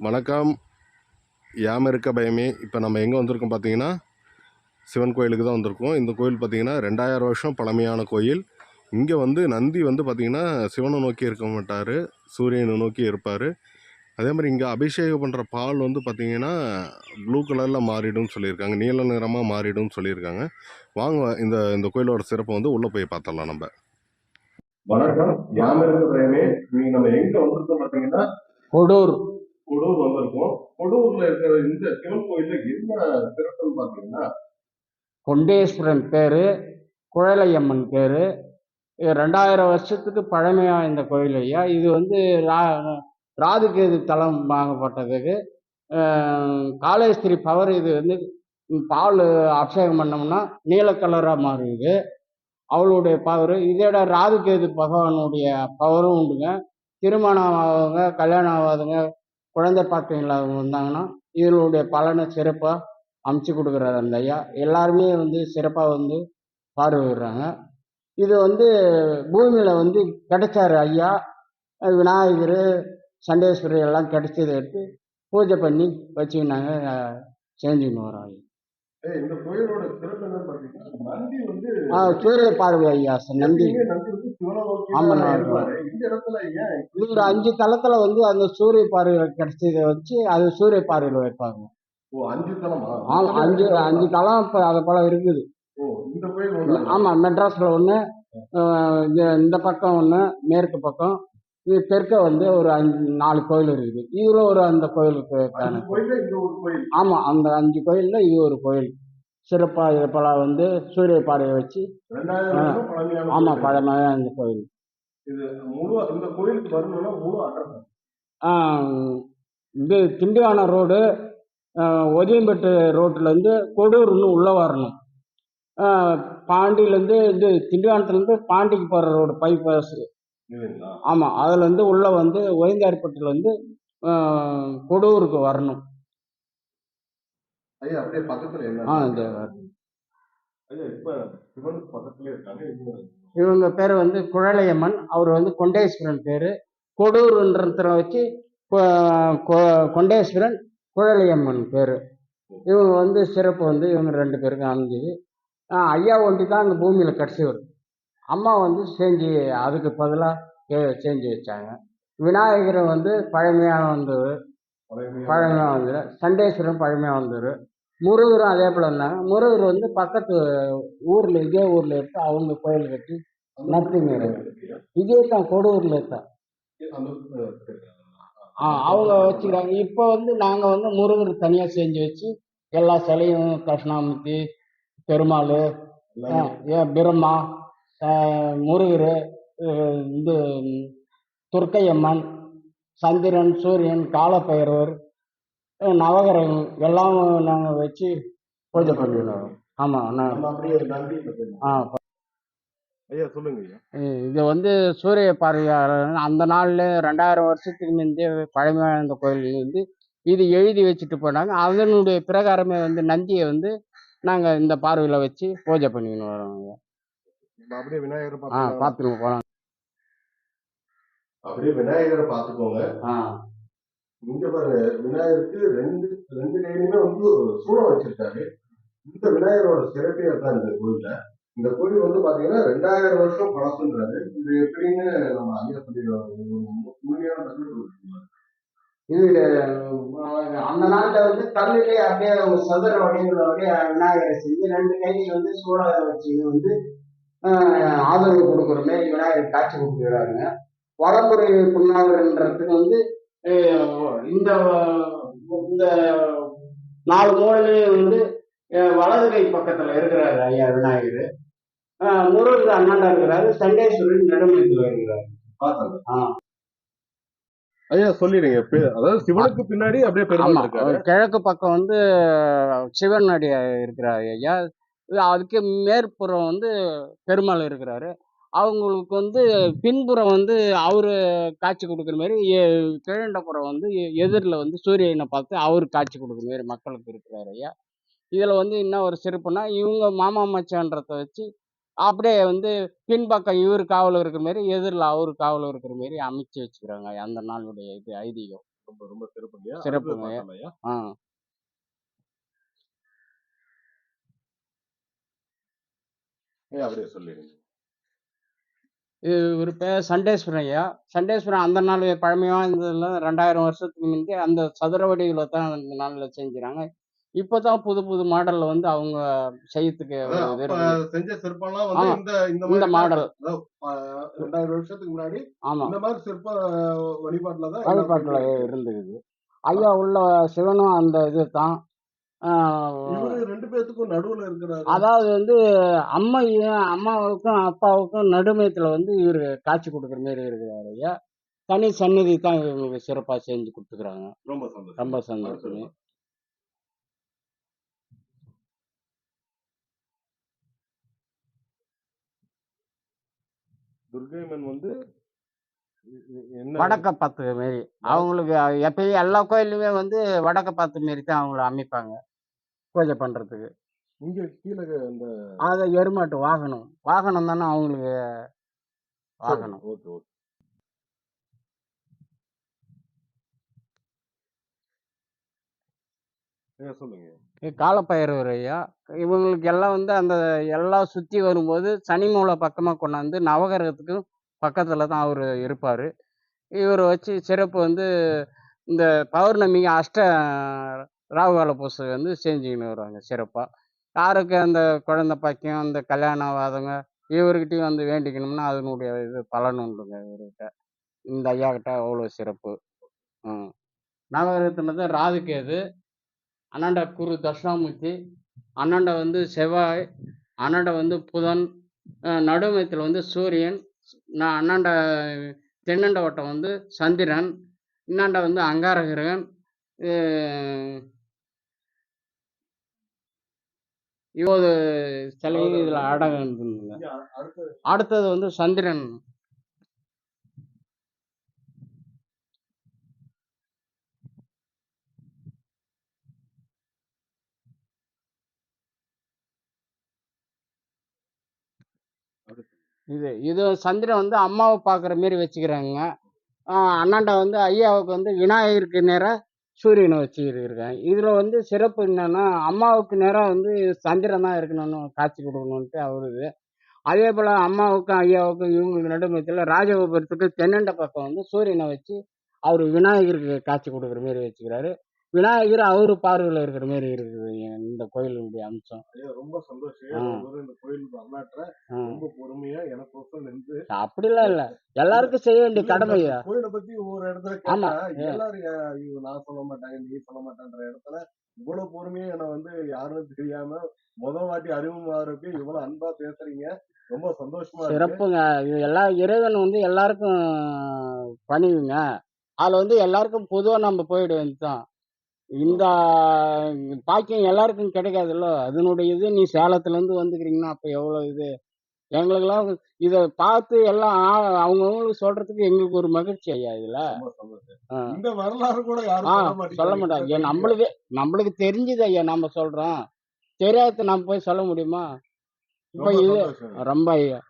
வணக்கம். யாம் இருக்க பயமே. இப்போ நம்ம எங்கே வந்திருக்கோம் பார்த்தீங்கன்னா, சிவன் கோயிலுக்கு தான் வந்திருக்கோம். இந்த கோயில் பார்த்தீங்கன்னா 2000 வருஷம் பழமையான கோயில். இங்கே வந்து நந்தி வந்து பார்த்தீங்கன்னா சிவனை நோக்கி இருக்க மாட்டார், சூரியனை நோக்கி இருப்பார். அதே மாதிரி இங்கே அபிஷேகம் பண்ணுற பால் வந்து பார்த்தீங்கன்னா ப்ளூ கலரில் மாறிடும்னு சொல்லியிருக்காங்க, நீல நிறமாக மாறிடும்னு சொல்லியிருக்காங்க. வாங்க இந்த இந்த கோயிலோட சிறப்பை வந்து உள்ளே போய் பார்த்தரலாம் நம்ம. வணக்கம். யாம் இருக்க பயமே. இன்னைக்கு நம்ம எங்கே வந்திருக்கோம் பார்த்தீங்கன்னா கொடூர் வந்திருக்கோம். கொடூர்ல இருக்கிற இந்த சிவன் கோயில்ல என்ன சிறப்புன்னு பாத்தீங்கன்னா, கொண்டேஸ்வரன் பேரு, குழலையம்மன் பேரு. 2000 வருஷத்துக்கு பழமையா இந்த கோயில் ஐயா. இது வந்து ராதுகேது தலம் வாங்கப்பட்டதுக்கு காளேஸ்வரி பவர். இது வந்து பால் அபிஷேகம் பண்ணோம்னா நீல கலரா மாறுது, அவளுடைய பவர். இதோட ராதுகேது பகவானுடைய பவரும் உண்டுங்க. திருமணம் ஆகாதவங்க, கல்யாணம் ஆகாதவங்க, குழந்தை பாக்கியம் இல்லாதவங்க வந்தாங்கன்னா இதனுடைய பலனை சிறப்பாக அமைச்சு கொடுக்குறாரு அந்த ஐயா. எல்லாருமே வந்து சிறப்பாக வந்து பார்வையிடுறாங்க. இது வந்து பூமியில் வந்து கிடைச்சாரு ஐயா. விநாயகர், சண்டேஸ்வரி எல்லாம் கிடைச்சதை எடுத்து பூஜை பண்ணி வச்சு நாங்கள் செஞ்சுன்னு வரோம் ஐயா. இந்த கோயிலோட சிறப்பு என்னன்னு பாத்தீங்கன்னா, நந்தி வந்து சூரிய பார்வை ஐயா. நந்தி ஆமாம். இது ஒரு 5 தலத்துல வந்து அந்த சூரிய பார்வையில் கிடைச்சதை வச்சு அது சூரிய பார்வையில் வைப்பாங்க. 5 தலமா? ஆமாம், 5 தலம் இப்போ அதை போல இருக்குது. ஆமாம், மெட்ராஸ்ல ஒன்று, இந்த பக்கம் ஒன்று, மேற்கு பக்கம், இது தெற்க வந்து ஒரு 4 கோயில் இருக்குது. இதுல ஒரு அந்த கோயிலுக்கு ஆமாம், அந்த 5 கோயில்ல இது ஒரு கோயில். சிறப்பா இது போல வந்து சூரிய பார்வையை வச்சு. ஆமாம், பழமையான இந்த கோயில். இது திண்டிவனம் ரோடு, ஒதியம்பேட்டு ரோட்லேருந்து கொடூர்னு உள்ளே வரணும். பாண்டியிலேருந்து இது திண்டிவனத்துலேருந்து பாண்டிக்கு போகிற ரோடு பைபாஸ். ஆமாம், அதுலேருந்து உள்ளே வந்து ஒயந்தார்பட்டிலேருந்து கொடூருக்கு வரணும். இவங்க பேர் வந்து குழலையம்மன், அவர் வந்து கொண்டேஸ்வரன் பேர். கொடூர்ன்றத வச்சு கொண்டேஸ்வரன், குழலையம்மன் பேர். இவங்க வந்து சிறப்பு வந்து இவங்க 2 பேருக்கும் அமைஞ்சது. ஐயா ஒண்டி தான் அந்த பூமியில் கிடச்சிவர். அம்மா வந்து செஞ்சு அதுக்கு பதிலாக செஞ்சு வச்சாங்க. விநாயகரை வந்து பழமையாக வந்தவர், சண்டேஸ்வரன் பழமையாக வந்தவர். முருகரும் அதே போல் இருந்தாங்க. முருகர் வந்து பக்கத்து ஊரில், இதே ஊரில் எடுத்து அவங்க கோயில் கட்டி நடத்திங்க. இதே தான் கொடூரில் தான் அவங்க வச்சுக்கிறாங்க. இப்போ வந்து நாங்கள் வந்து முருகர் தனியாக செஞ்சு வச்சு எல்லா சிலையும், தட்சிணாமூர்த்தி, பெருமாள், பிரம்மா, முருகர், இது துர்க்கையம்மன், சந்திரன், சூரியன், காலப்பைரவர், நவகிரகம் எல்லாம் நாங்கள் வச்சு பூஜை பண்ணிடுவோம். ஆமாம். இது வந்து சூரிய பார்வையாளர் அந்த நாளில் 2000 வருஷத்துக்கு முந்தைய பழமையான இந்த கோயில் வந்து இது எழுதி வச்சுட்டு போனாங்க. அதனுடைய பிரகாரமே வந்து நந்தியை வந்து நாங்கள் இந்த பார்வையில் வச்சு பூஜை பண்ணிக்கணும் வரோம். அப்படியே விநாயகரை பார்த்துருவோம், போகலாம். அப்படியே விநாயகரை பார்த்துக்கோங்க. இங்க பாரு, விநாயகருக்கு ரெண்டு கையிலுமே வந்து சூடம் வச்சிருக்காரு. இந்த விநாயகரோட சிறப்பே தான் இந்த கோயில்ல. இந்த கோயில் வந்து பாத்தீங்கன்னா 2000 வருஷம் பழசுன்றாரு. இது எப்படின்னு நம்ம ஐயா சொல்லிடுவாங்க. இது அந்த நாட்டில் வந்து கல்லிலே அப்படியே சதுர வடிவங்களுடைய விநாயகரை செஞ்சு 2 கையில் வந்து சூடாக வச்சு வந்து ஆதரவு கொடுக்குற மாதிரி விநாயகர் காட்சி கொடுக்குறாருங்க. வடமுறை புண்ணாகர்ன்றதுக்கு வந்து இந்த 4 மூலையிலையும் வந்து வலது கை பக்கத்துல இருக்கிறாரு ஐயா விநாயகர். முருகர் அண்ணாண்டா இருக்கிறாரு, சண்டேஸ்வரன் நடுமணத்தில் இருக்கிறாரு. ஐயா சொல்லிடுங்க. அதாவது சிவனுக்கு பின்னாடி அப்படியே பெருமாள் இருக்காரு. கிழக்கு பக்கம் வந்து சிவன் அடி இருக்கிறாரு ஐயா. அதுக்கு மேற்புறம் வந்து பெருமாள் இருக்கிறாரு. அவங்களுக்கு வந்து பின்புறம் வந்து அவரு காட்சி கொடுக்குற மாதிரி, கிழண்டப்புறம் வந்து எதிரில் வந்து சூரியனை பார்த்து அவரு காட்சி கொடுக்குற மாதிரி மக்களுக்கு இருக்கிறாரு ஐயா. இதில் வந்து என்ன ஒரு சிறப்புனா, இவங்க மாமா மச்சான்றத வச்சு அப்படியே வந்து பின்பக்கம் இவர் காவல் இருக்கிற மாதிரி, எதிரில் அவரு காவல் இருக்கிற மாதிரி அமைச்சு வச்சுக்கிறாங்க அந்த நாளுடைய இது ஐதீகம். ரொம்ப ரொம்ப சிறப்புங்கய்யா. அடுத்தது சிறப்புங்க. பார்க்கலாம் ஐயா. ஆ. ஐயா அப்படியே சொல்லிடுங்க. இவரு பேர் சண்டேஸ்வரன் ஐயா. சண்டேஸ்வரன் அந்த நாள் பழமையா இருந்ததுல 2000 வருஷத்துக்கு முந்தி அந்த சதுர வடிவில தான் அந்த நாள்ல செஞ்சுறாங்க. இப்ப தான் புது புது மாடல்ல வந்து அவங்க செய்யறதுக்கு அதான் இது அப்ப இருக்குது. செஞ்ச சிற்பம்லாம் வந்து ஆமா. இந்த இந்த இந்த மாதிரி தான் மாடல். அதாவது 2000 வருஷத்துக்கு முன்னாடி ஆமா. இந்த மாதிரி சிற்ப வழிபாட்டுல தான் எல்லா வழிபாட்டுல கோயிலும் இருக்கு. இருந்துக்குது. ஐயா உள்ள சிவனும் அந்த இது தான். ஆ, இவரு 2 பேத்துக்கும் நடுவுல இருக்கிறாரு. அதாவது வந்து அம்மாவுக்கும் அப்பாவுக்கும் நடுமையத்துல வந்து இவரு காட்சி கொடுக்குற மாதிரி இருக்கிறாரு ஐயா. தனி சந்நிதி தான் இவங்களுக்கு சிறப்பா செஞ்சு கொடுத்துக்கிறாங்க. ரொம்ப சந்தோஷம். ரொம்ப அடுத்தது சந்தோஷம். துர்க்கைம்மன் வந்து என்ன வடக்க பார்த்த மாரி. அவங்களுக்கு எப்பயும் எல்லா கோயிலுமே வந்து வடக்க பார்த்த மாரி தான் அவங்கள அமைப்பாங்க. பூஜை பண்றதுக்கு. இங்க கீழ இந்த அத எருமாட்டு வாகனம். வாகனம் தானே அவங்களுக்கு வாகனம். Okay okay. சொல்லுங்க. காலப்பைரவர் ஐயா. இவங்களுக்கு எல்லாம் வந்து அந்த எல்லாம் சுத்தி வரும்போது சனி மூலை பக்கமா கொண்டாந்து நவகிரகத்துக்கும் பக்கத்துல தான் அவரு இருப்பாரு. இவர வச்சு சிறப்பு வந்து இந்த பௌர்ணமிக்கு ராகுகால பூசை வந்து செஞ்சுக்கின்னு வருவாங்க சிறப்பா. யாருக்கு அந்த குழந்தை பாக்கியம், அந்த கல்யாணம் ஆகாதவங்க இவர்கிட்டயும் வந்து வேண்டிக்கணும்னா அதனுடைய இது பலன் உண்டுங்க இவர்கிட்ட. இந்த ஐயாகிட்ட அவ்வளோ சிறப்பு. ம். நவகிரகத்துல தான் ராகுகேது, அண்ணாண்ட குரு தட்சிணாமூர்த்தி, அண்ணாண்ட வந்து செவ்வாய், அண்ணாண்ட வந்து புதன், நடுமையத்தில் வந்து சூரியன், அண்ணாண்ட தென்னண்ட வட்டம் வந்து சந்திரன், இன்னாண்ட வந்து அங்காரகிரகன், இவ்வளவு சிலையும் இதுல அடங்குதுங்க. அடுத்தது அடுத்தது வந்து சந்திரன். இது சந்திரன் வந்து அம்மாவை பார்க்குற மாரி வச்சுக்கிறாங்க. அண்ணாண்ட வந்து ஐயாவுக்கு வந்து விநாயகருக்கு நேராக சூரியனை வச்சுருக்கேன். இதில் வந்து சிறப்பு என்னன்னா அம்மாவுக்கு நேராக வந்து சந்திரன் தான் இருக்கணும்னு காட்சி கொடுக்கணுன்ட்டு அவருது. அதே போல் அம்மாவுக்கும் ஐயாவுக்கும் இவங்களுக்கு நடுமத்தில் ராஜகோபுரத்துக்கு தென்னண்ட பக்கம் வந்து சூரியனை வச்சு அவர் விநாயகருக்கு காட்சி கொடுக்குற மாரி வச்சுக்கிறாரு. விநாயகர் அவரு பார்வையில் இருக்கிற மாரி இருக்குது இந்த கோயிலுடைய அம்சம். ரொம்ப சந்தோஷம். இந்த கோயில் வரலாற்றை ரொம்ப பொறுமையா எனக்கோசம் நின்று அப்படிலாம் இல்ல, எல்லாருக்கும் செய்ய வேண்டிய கடமையா. கோயிலை பத்தி ஒவ்வொரு இடத்துல ஆமா. கேட்டா எல்லாரும் நான் சொல்ல மாட்டாங்க, நீ சொல்ல மாட்டேன்ற இடத்துல இவ்வளவு பொறுமையா என்ன வந்து யாரும் தெரியாம வாட்டி அறிமுகமாகறதுக்கு இவ்வளவு அன்பா பேசுறீங்க. ரொம்ப சந்தோஷமா இருக்கு. சிறப்புங்க. இது எல்லா இறைவன் வந்து எல்லாருக்கும் பணிவுங்க. அதுல வந்து எல்லாருக்கும் பொதுவா நம்ம போயிட வேண்டியதுதான். இந்த பாக்கியம் எல்லாருக்கும் கிடைக்காதுல்ல. அதனுடைய இது நீ சேலத்துல இருந்து வந்துக்கிறீங்கன்னா அப்ப எவ்வளவு இது எங்களுக்கெல்லாம் இத பார்த்து எல்லாம் அவங்கவங்களுக்கு சொல்றதுக்கு எங்களுக்கு ஒரு மகிழ்ச்சி ஐயா இதுல. ரொம்ப சந்தோஷம். இந்த வரலாறு கூட யாரும் சொல்ல மாட்டாங்க. நம்மளுக்கு தெரிஞ்சது ஐயா நம்ம சொல்றோம். தெரியாத நம்ம போய் சொல்ல முடியுமா? இப்ப இது ரொம்ப ஐயா